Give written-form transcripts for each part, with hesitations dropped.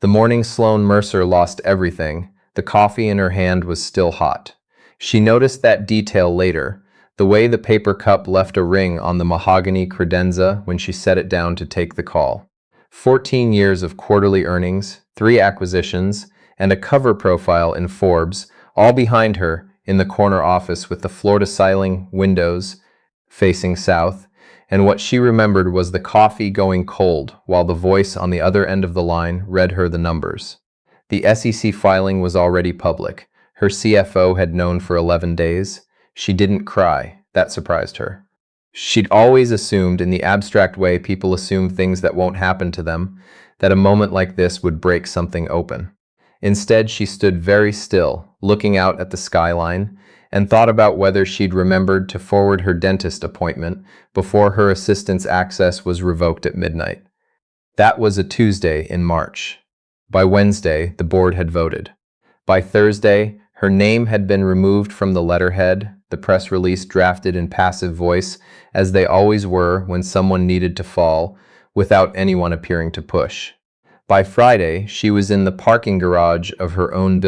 The morning Sloane Mercer lost everything, the coffee in her hand was still hot. She noticed that detail later, the way the paper cup left a ring on the mahogany credenza when she set it down to take the call. 14 years of quarterly earnings, 3 acquisitions, and a cover profile in Forbes, all behind her in the corner office with the floor-to-ceiling windows facing south, and what she remembered was the coffee going cold while the voice on the other end of the line read her the numbers. The SEC filing was already public. Her CFO had known for 11 days. She didn't cry. That surprised her. She'd always assumed, in the abstract way people assume things that won't happen to them, that a moment like this would break something open. Instead, she stood very still, looking out at the skyline, and thought about whether she'd remembered to forward her dentist appointment before her assistant's access was revoked at midnight. That was a Tuesday in March. By Wednesday, the board had voted. By Thursday, her name had been removed from the letterhead, the press release drafted in passive voice, as they always were when someone needed to fall, without anyone appearing to push. By Friday, she was in the parking garage of her own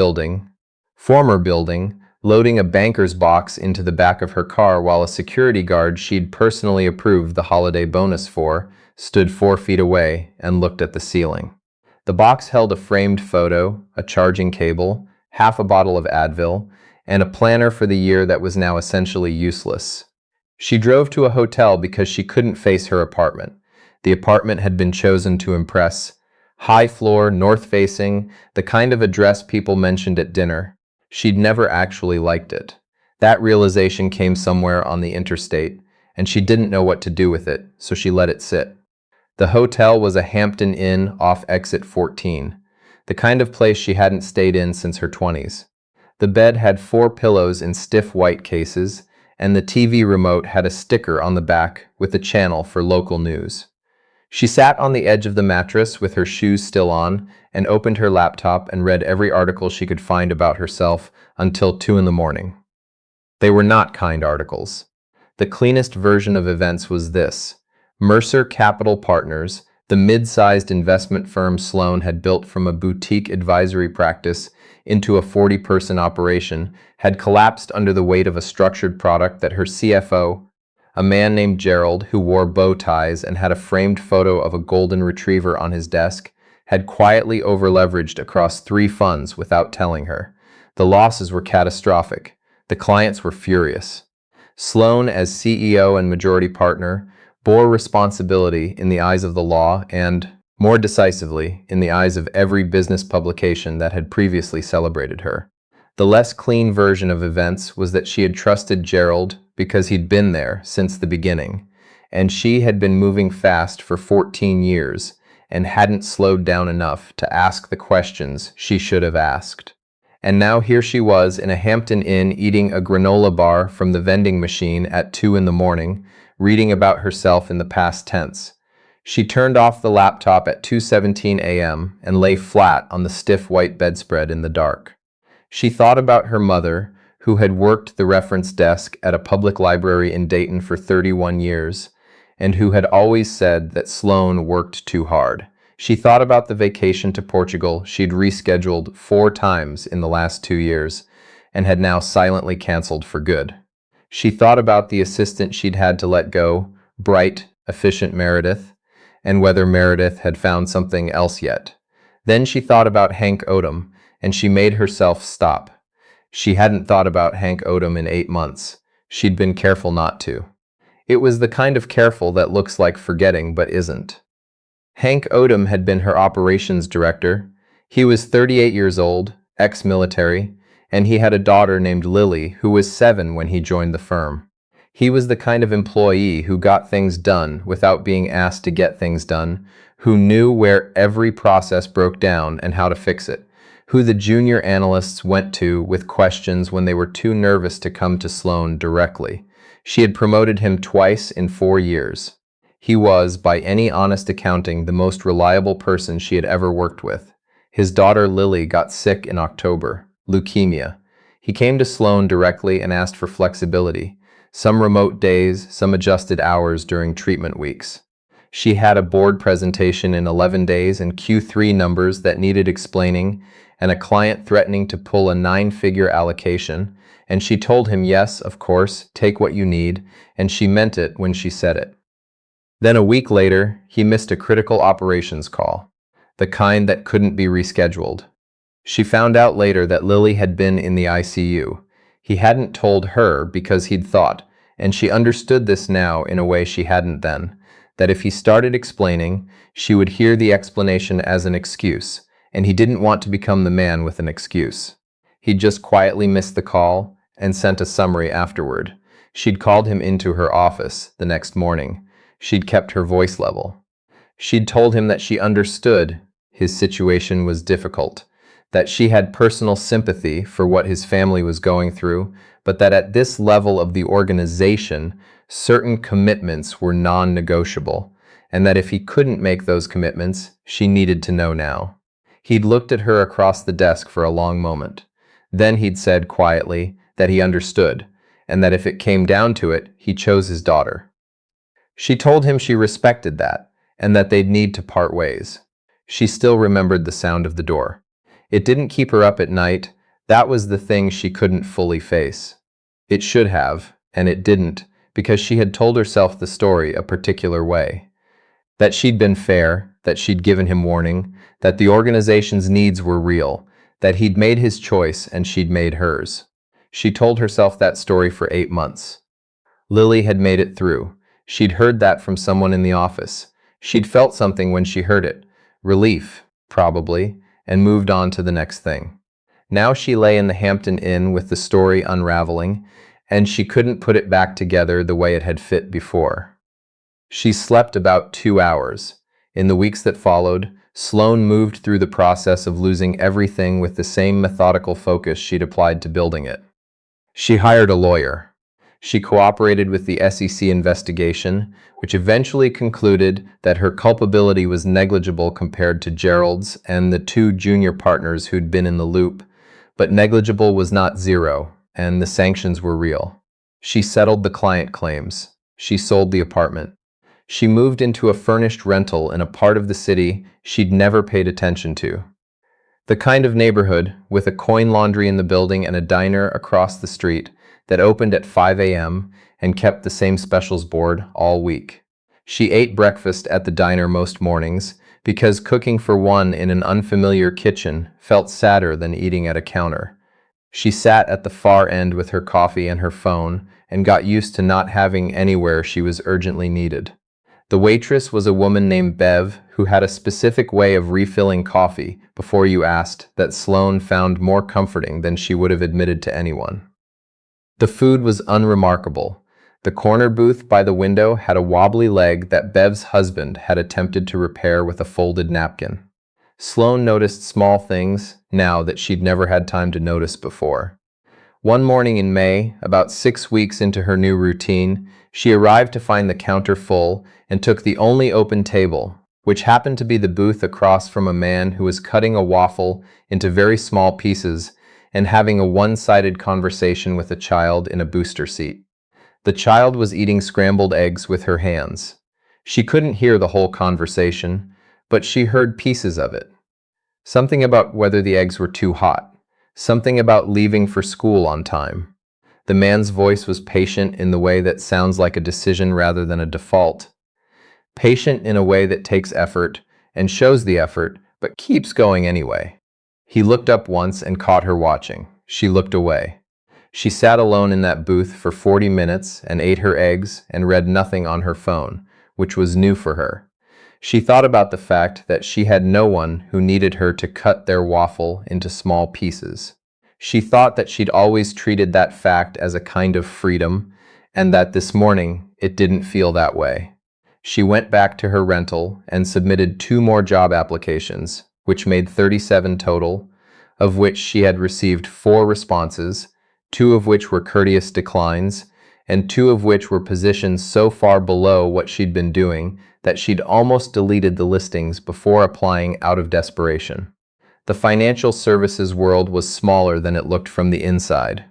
former building, loading a banker's box into the back of her car while a security guard she'd personally approved the holiday bonus for stood 4 feet away and looked at the ceiling. The box held a framed photo, a charging cable, half a bottle of Advil, and a planner for the year that was now essentially useless. She drove to a hotel because she couldn't face her apartment. The apartment had been chosen to impress. High floor, north-facing, the kind of address people mentioned at dinner. She'd never actually liked it. That realization came somewhere on the interstate, and she didn't know what to do with it, so she let it sit. The hotel was a Hampton Inn off exit 14, the kind of place she hadn't stayed in since her 20s. The bed had 4 pillows in stiff white cases, and the TV remote had a sticker on the back with a channel for local news. She sat on the edge of the mattress with her shoes still on and opened her laptop and read every article she could find about herself until 2 in the morning. They were not kind articles. The cleanest version of events was this. Mercer Capital Partners, the mid-sized investment firm Sloane had built from a boutique advisory practice into a 40-person operation, had collapsed under the weight of a structured product that her CFO, a man named Gerald who wore bow ties and had a framed photo of a golden retriever on his desk, had quietly overleveraged across 3 funds without telling her. The losses were catastrophic. The clients were furious. Sloane, as CEO and majority partner, bore responsibility in the eyes of the law and, more decisively, in the eyes of every business publication that had previously celebrated her. The less clean version of events was that she had trusted Gerald because he'd been there since the beginning, and she had been moving fast for 14 years and hadn't slowed down enough to ask the questions she should have asked. And now here she was in a Hampton Inn eating a granola bar from the vending machine at 2 in the morning, reading about herself in the past tense. She turned off the laptop at 2:17 a.m. and lay flat on the stiff white bedspread in the dark. She thought about her mother, who had worked the reference desk at a public library in Dayton for 31 years, and who had always said that Sloane worked too hard. She thought about the vacation to Portugal she'd rescheduled 4 times in the last 2 years, and had now silently canceled for good. She thought about the assistant she'd had to let go, bright, efficient Meredith, and whether Meredith had found something else yet. Then she thought about Hank Odom, and she made herself stop. She hadn't thought about Hank Odom in 8 months. She'd been careful not to. It was the kind of careful that looks like forgetting but isn't. Hank Odom had been her operations director. He was 38 years old, ex-military, and he had a daughter named Lily who was 7 when he joined the firm. He was the kind of employee who got things done without being asked to get things done, who knew where every process broke down and how to fix it, who the junior analysts went to with questions when they were too nervous to come to Sloane directly. She had promoted him twice in 4 years. He was, by any honest accounting, the most reliable person she had ever worked with. His daughter Lily got sick in October, leukemia. He came to Sloane directly and asked for flexibility, some remote days, some adjusted hours during treatment weeks. She had a board presentation in 11 days and Q3 numbers that needed explaining, and a client threatening to pull a nine-figure allocation, and she told him, yes, of course, take what you need, and she meant it when she said it. Then a week later, he missed a critical operations call, the kind that couldn't be rescheduled. She found out later that Lily had been in the ICU. He hadn't told her because he'd thought, and she understood this now in a way she hadn't then, that if he started explaining, she would hear the explanation as an excuse, and he didn't want to become the man with an excuse. He'd just quietly missed the call and sent a summary afterward. She'd called him into her office the next morning. She'd kept her voice level. She'd told him that she understood his situation was difficult, that she had personal sympathy for what his family was going through, but that at this level of the organization, certain commitments were non-negotiable, and that if he couldn't make those commitments, she needed to know now. He'd looked at her across the desk for a long moment. Then he'd said quietly that he understood, and that if it came down to it, he chose his daughter. She told him she respected that, and that they'd need to part ways. She still remembered the sound of the door. It didn't keep her up at night. That was the thing she couldn't fully face. It should have, and it didn't, because she had told herself the story a particular way. That she'd been fair, that she'd given him warning, that the organization's needs were real, that he'd made his choice and she'd made hers. She told herself that story for 8 months. Lily had made it through. She'd heard that from someone in the office. She'd felt something when she heard it. Relief, probably, and moved on to the next thing. Now she lay in the Hampton Inn with the story unraveling, and she couldn't put it back together the way it had fit before. She slept about 2 hours. In the weeks that followed, Sloane moved through the process of losing everything with the same methodical focus she'd applied to building it. She hired a lawyer. She cooperated with the SEC investigation, which eventually concluded that her culpability was negligible compared to Gerald's and the 2 junior partners who'd been in the loop, but negligible was not zero, and the sanctions were real. She settled the client claims. She sold the apartment. She moved into a furnished rental in a part of the city she'd never paid attention to. The kind of neighborhood, with a coin laundry in the building and a diner across the street, that opened at 5 a.m. and kept the same specials board all week. She ate breakfast at the diner most mornings because cooking for one in an unfamiliar kitchen felt sadder than eating at a counter. She sat at the far end with her coffee and her phone and got used to not having anywhere she was urgently needed. The waitress was a woman named Bev who had a specific way of refilling coffee before you asked that Sloane found more comforting than she would have admitted to anyone. The food was unremarkable. The corner booth by the window had a wobbly leg that Bev's husband had attempted to repair with a folded napkin. Sloane noticed small things now that she'd never had time to notice before. One morning in May, about 6 weeks into her new routine, she arrived to find the counter full and took the only open table, which happened to be the booth across from a man who was cutting a waffle into very small pieces and having a one-sided conversation with a child in a booster seat. The child was eating scrambled eggs with her hands. She couldn't hear the whole conversation, but she heard pieces of it. Something about whether the eggs were too hot. Something about leaving for school on time. The man's voice was patient in the way that sounds like a decision rather than a default. Patient in a way that takes effort and shows the effort, but keeps going anyway. He looked up once and caught her watching. She looked away. She sat alone in that booth for 40 minutes and ate her eggs and read nothing on her phone, which was new for her. She thought about the fact that she had no one who needed her to cut their waffle into small pieces. She thought that she'd always treated that fact as a kind of freedom, and that this morning it didn't feel that way. She went back to her rental and submitted 2 more job applications, which made 37 total, of which she had received 4 responses, 2 of which were courteous declines, and 2 of which were positions so far below what she'd been doing that she'd almost deleted the listings before applying out of desperation. The financial services world was smaller than it looked from the inside.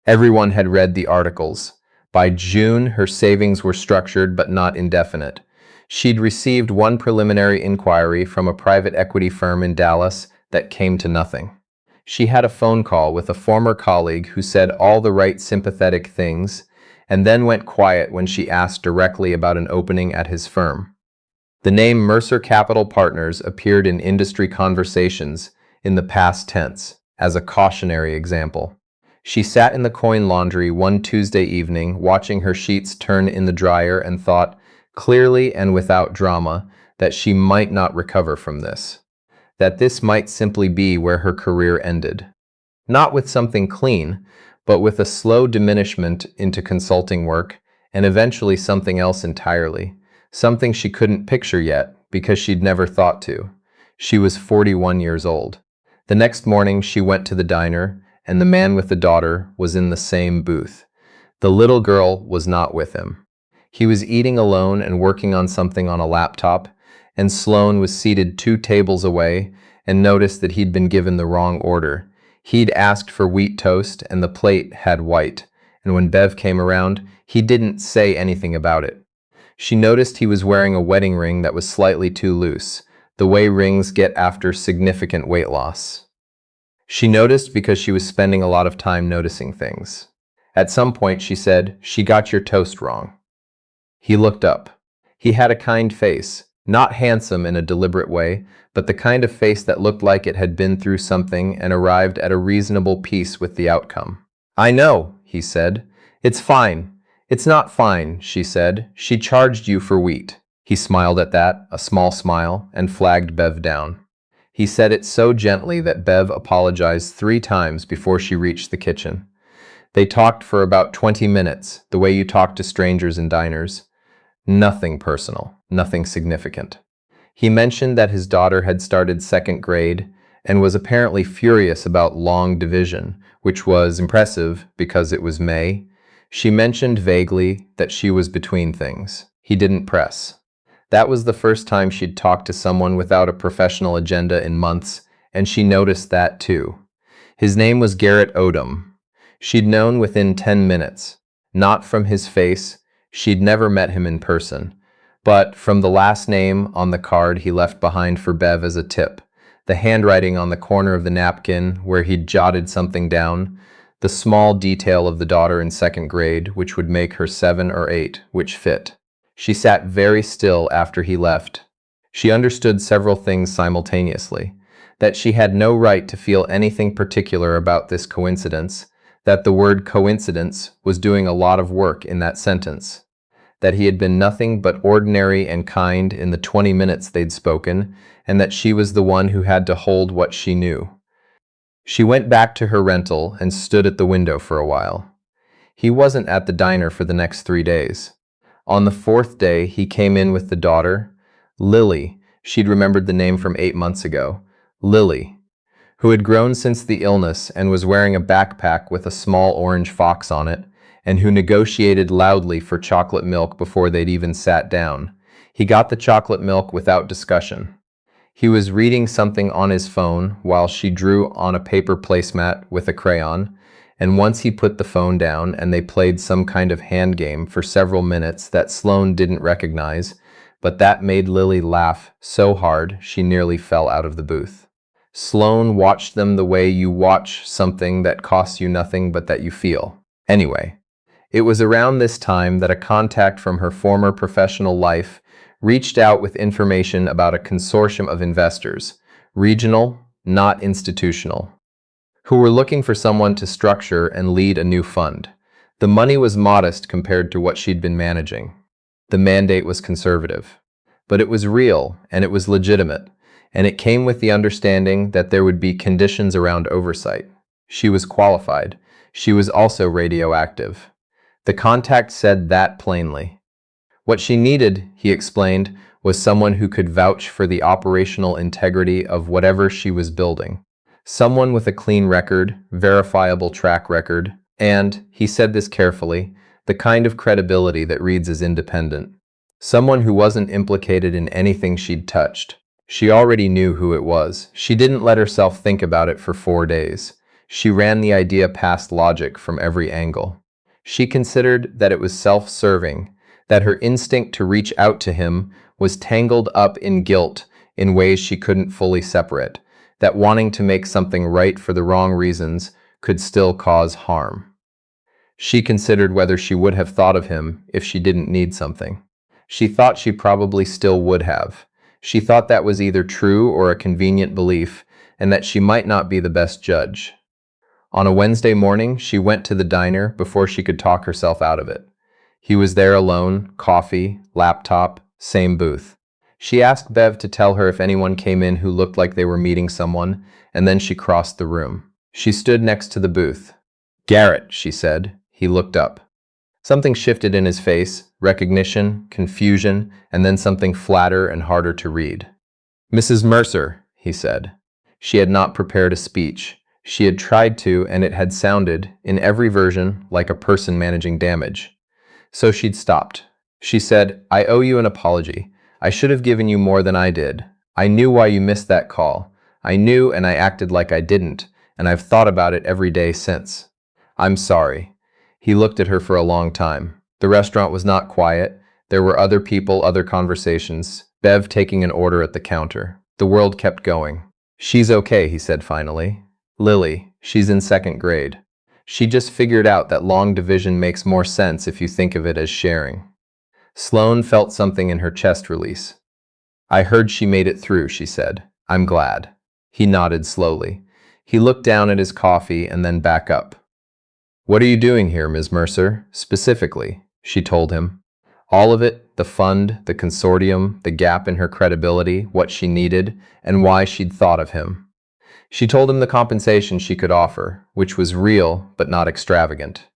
Everyone had read the articles. By June, her savings were structured but not indefinite. She'd received one preliminary inquiry from a private equity firm in Dallas that came to nothing. She had a phone call with a former colleague who said all the right sympathetic things and then went quiet when she asked directly about an opening at his firm. The name Mercer Capital Partners appeared in industry conversations in the past tense as a cautionary example. She sat in the coin laundry one Tuesday evening, watching her sheets turn in the dryer, and thought, clearly and without drama, that she might not recover from this, that this might simply be where her career ended. Not with something clean, but with a slow diminishment into consulting work, and eventually something else entirely, something she couldn't picture yet because she'd never thought to. She was 41 years old. The next morning she went to the diner, and the man with the daughter was in the same booth. The little girl was not with him. He was eating alone and working on something on a laptop, and Sloane was seated 2 tables away and noticed that he'd been given the wrong order. He'd asked for wheat toast and the plate had white, and when Bev came around, he didn't say anything about it. She noticed he was wearing a wedding ring that was slightly too loose, the way rings get after significant weight loss. She noticed because she was spending a lot of time noticing things. At some point she said, "She got your toast wrong." He looked up. He had a kind face, not handsome in a deliberate way, but the kind of face that looked like it had been through something and arrived at a reasonable peace with the outcome. "I know," he said. "It's fine." "It's not fine," she said. "She charged you for wheat." He smiled at that, a small smile, and flagged Bev down. He said it so gently that Bev apologized 3 times before she reached the kitchen. They talked for about 20 minutes, the way you talk to strangers in diners. Nothing personal, nothing significant. He mentioned that his daughter had started 2nd grade and was apparently furious about long division, which was impressive because it was May. She mentioned vaguely that she was between things. He didn't press. That was the first time she'd talked to someone without a professional agenda in months, and she noticed that too. His name was Garrett Odom. She'd known within 10 minutes. Not from his face, she'd never met him in person, but from the last name on the card he left behind for Bev as a tip, the handwriting on the corner of the napkin where he'd jotted something down, the small detail of the daughter in 2nd grade, which would make her 7 or 8, which fit. She sat very still after he left. She understood several things simultaneously: that she had no right to feel anything particular about this coincidence, that the word coincidence was doing a lot of work in that sentence, that he had been nothing but ordinary and kind in the 20 minutes they'd spoken, and that she was the one who had to hold what she knew. She went back to her rental and stood at the window for a while. He wasn't at the diner for the next 3 days. On the 4th day, he came in with the daughter, Lily. She'd remembered the name from 8 months ago. Lily, who had grown since the illness and was wearing a backpack with a small orange fox on it, and who negotiated loudly for chocolate milk before they'd even sat down. He got the chocolate milk without discussion. He was reading something on his phone while she drew on a paper placemat with a crayon, and once he put the phone down and they played some kind of hand game for several minutes that Sloane didn't recognize, but that made Lily laugh so hard she nearly fell out of the booth. Sloane watched them the way you watch something that costs you nothing but that you feel. Anyway, it was around this time that a contact from her former professional life reached out with information about a consortium of investors, regional, not institutional, who were looking for someone to structure and lead a new fund. The money was modest compared to what she'd been managing. The mandate was conservative. But it was real, and it was legitimate, and it came with the understanding that there would be conditions around oversight. She was qualified. She was also radioactive. The contact said that plainly. What she needed, he explained, was someone who could vouch for the operational integrity of whatever she was building. Someone with a clean record, verifiable track record, and, he said this carefully, the kind of credibility that reads as independent. Someone who wasn't implicated in anything she'd touched. She already knew who it was. She didn't let herself think about it for 4 days. She ran the idea past logic from every angle. She considered that it was self-serving, that her instinct to reach out to him was tangled up in guilt in ways she couldn't fully separate, that wanting to make something right for the wrong reasons could still cause harm. She considered whether she would have thought of him if she didn't need something. She thought she probably still would have. She thought that was either true or a convenient belief, and that she might not be the best judge. On a Wednesday morning, she went to the diner before she could talk herself out of it. He was there alone, coffee, laptop, same booth. She asked Bev to tell her if anyone came in who looked like they were meeting someone, and then she crossed the room. She stood next to the booth. "Garrett," she said. He looked up. Something shifted in his face, recognition, confusion, and then something flatter and harder to read. "Mrs. Mercer," he said. She had not prepared a speech. She had tried to, and it had sounded, in every version, like a person managing damage. So she'd stopped. She said, "I owe you an apology. I should have given you more than I did. I knew why you missed that call. I knew, and I acted like I didn't, and I've thought about it every day since. I'm sorry." He looked at her for a long time. The restaurant was not quiet. There were other people, other conversations. Bev taking an order at the counter. The world kept going. "She's okay," he said finally. "Lily, she's in second grade. She just figured out that long division makes more sense if you think of it as sharing." Sloane felt something in her chest release. "I heard she made it through," she said. "I'm glad." He nodded slowly. He looked down at his coffee and then back up. "What are you doing here, Ms. Mercer, specifically?" she told him. All of it, the fund, the consortium, the gap in her credibility, what she needed, and why she'd thought of him. She told him the compensation she could offer, which was real but not extravagant.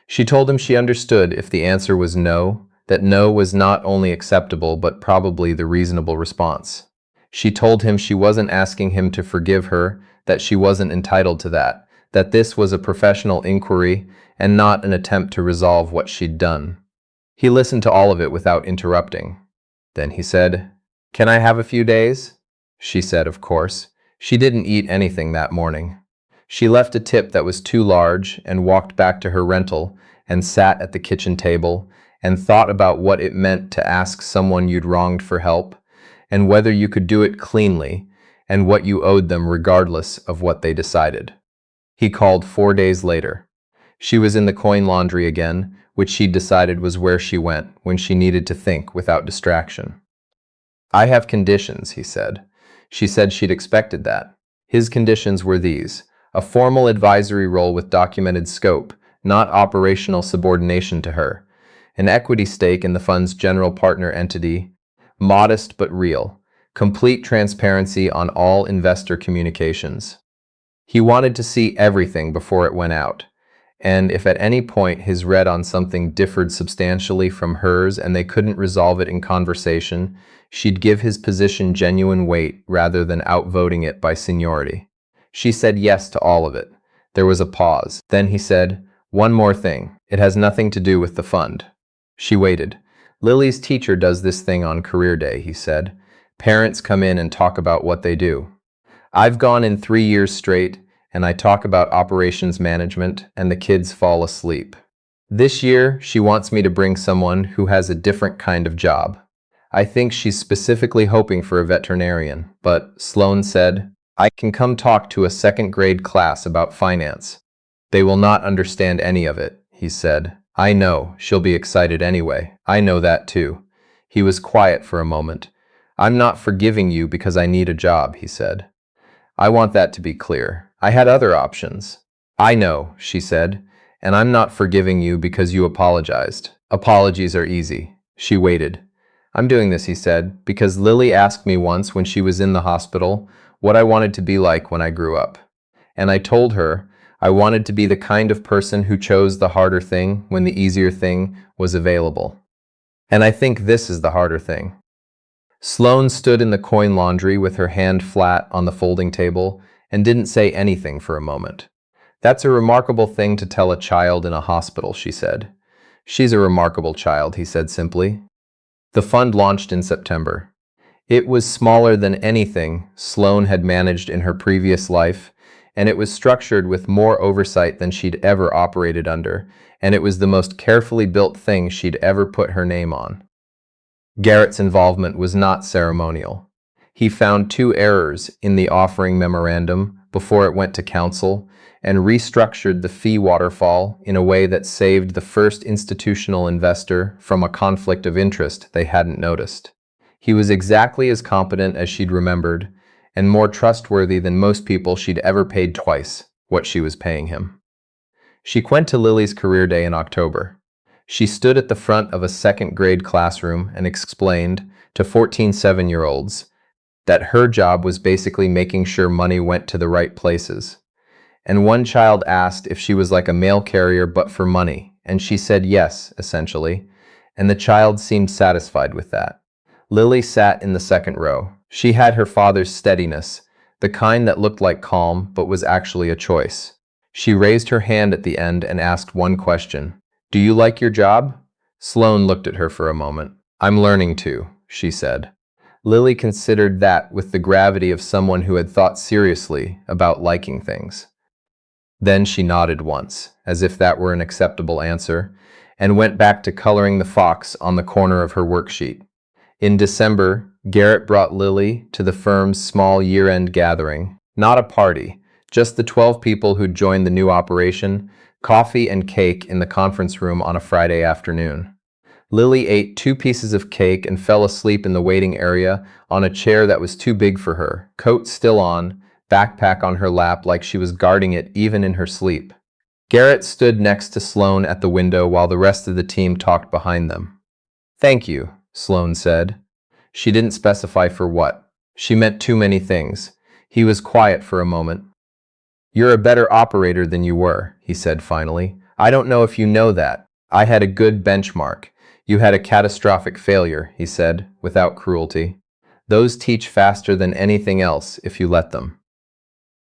She told him she understood if the answer was no, that no was not only acceptable but probably the reasonable response. She told him she wasn't asking him to forgive her, that she wasn't entitled to that this was a professional inquiry and not an attempt to resolve what she'd done. He listened to all of it without interrupting. Then he said, "Can I have a few days?" She said, of course. She didn't eat anything that morning. She left a tip that was too large and walked back to her rental and sat at the kitchen table and thought about what it meant to ask someone you'd wronged for help and whether you could do it cleanly and what you owed them regardless of what they decided. He called 4 days later. She was in the coin laundry again, which she'd decided was where she went when she needed to think without distraction. "I have conditions," he said. She said she'd expected that. His conditions were these: a formal advisory role with documented scope, not operational subordination to her, an equity stake in the fund's general partner entity, modest but real, complete transparency on all investor communications. He wanted to see everything before it went out, and if at any point his read on something differed substantially from hers and they couldn't resolve it in conversation, she'd give his position genuine weight rather than outvoting it by seniority. She said yes to all of it. There was a pause. Then he said, "One more thing. It has nothing to do with the fund." She waited. "Lily's teacher does this thing on career day," he said. "Parents come in and talk about what they do. I've gone in 3 years straight, and I talk about operations management, and the kids fall asleep. This year, she wants me to bring someone who has a different kind of job. I think she's specifically hoping for a veterinarian, but," Sloane said, "I can come talk to a second-grade class about finance. They will not understand any of it," he said. "I know, she'll be excited anyway. I know that too." He was quiet for a moment. "I'm not forgiving you because I need a job," he said. "I want that to be clear. I had other options." "I know," she said, "and I'm not forgiving you because you apologized. Apologies are easy." She waited. "I'm doing this," he said, "because Lily asked me once when she was in the hospital what I wanted to be like when I grew up. And I told her I wanted to be the kind of person who chose the harder thing when the easier thing was available. And I think this is the harder thing." Sloane stood in the coin laundry with her hand flat on the folding table and didn't say anything for a moment. "That's a remarkable thing to tell a child in a hospital," she said. "She's a remarkable child," he said simply. The fund launched in September. It was smaller than anything Sloane had managed in her previous life, and it was structured with more oversight than she'd ever operated under, and it was the most carefully built thing she'd ever put her name on. Garrett's involvement was not ceremonial. He found two errors in the offering memorandum before it went to council and restructured the fee waterfall in a way that saved the first institutional investor from a conflict of interest they hadn't noticed. He was exactly as competent as she'd remembered, and more trustworthy than most people she'd ever paid twice what she was paying him. She went to Lily's career day in October. She stood at the front of a second-grade classroom and explained to 14 7-year-olds that her job was basically making sure money went to the right places. And one child asked if she was like a mail carrier but for money, and she said yes, essentially, and the child seemed satisfied with that. Lily sat in the second row. She had her father's steadiness, the kind that looked like calm but was actually a choice. She raised her hand at the end and asked one question. "Do you like your job?" Sloane looked at her for a moment. "I'm learning to," she said. Lily considered that with the gravity of someone who had thought seriously about liking things. Then she nodded once, as if that were an acceptable answer, and went back to coloring the fox on the corner of her worksheet. In December, Garrett brought Lily to the firm's small year-end gathering. Not a party, just the 12 people who'd joined the new operation, coffee and cake in the conference room on a Friday afternoon. Lily ate 2 pieces of cake and fell asleep in the waiting area on a chair that was too big for her, coat still on, backpack on her lap like she was guarding it even in her sleep. Garrett stood next to Sloane at the window while the rest of the team talked behind them. "Thank you," Sloane said. She didn't specify for what. She meant too many things. He was quiet for a moment. "You're a better operator than you were," he said finally. "I don't know if you know that. I had a good benchmark. You had a catastrophic failure," he said, without cruelty. "Those teach faster than anything else if you let them."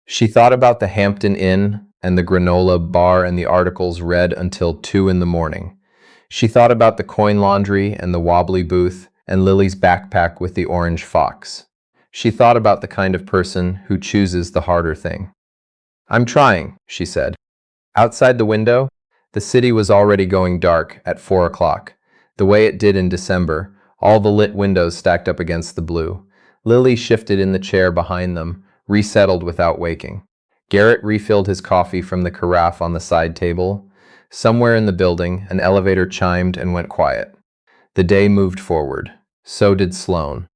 She thought about the Hampton Inn and the granola bar and the articles read until 2 in the morning. She thought about the coin laundry and the wobbly booth and Lily's backpack with the orange fox. She thought about the kind of person who chooses the harder thing. "I'm trying," she said. Outside the window, the city was already going dark at 4 o'clock, the way it did in December, all the lit windows stacked up against the blue. Lily shifted in the chair behind them, resettled without waking. Garrett refilled his coffee from the carafe on the side table. Somewhere in the building, an elevator chimed and went quiet. The day moved forward. So did Sloane.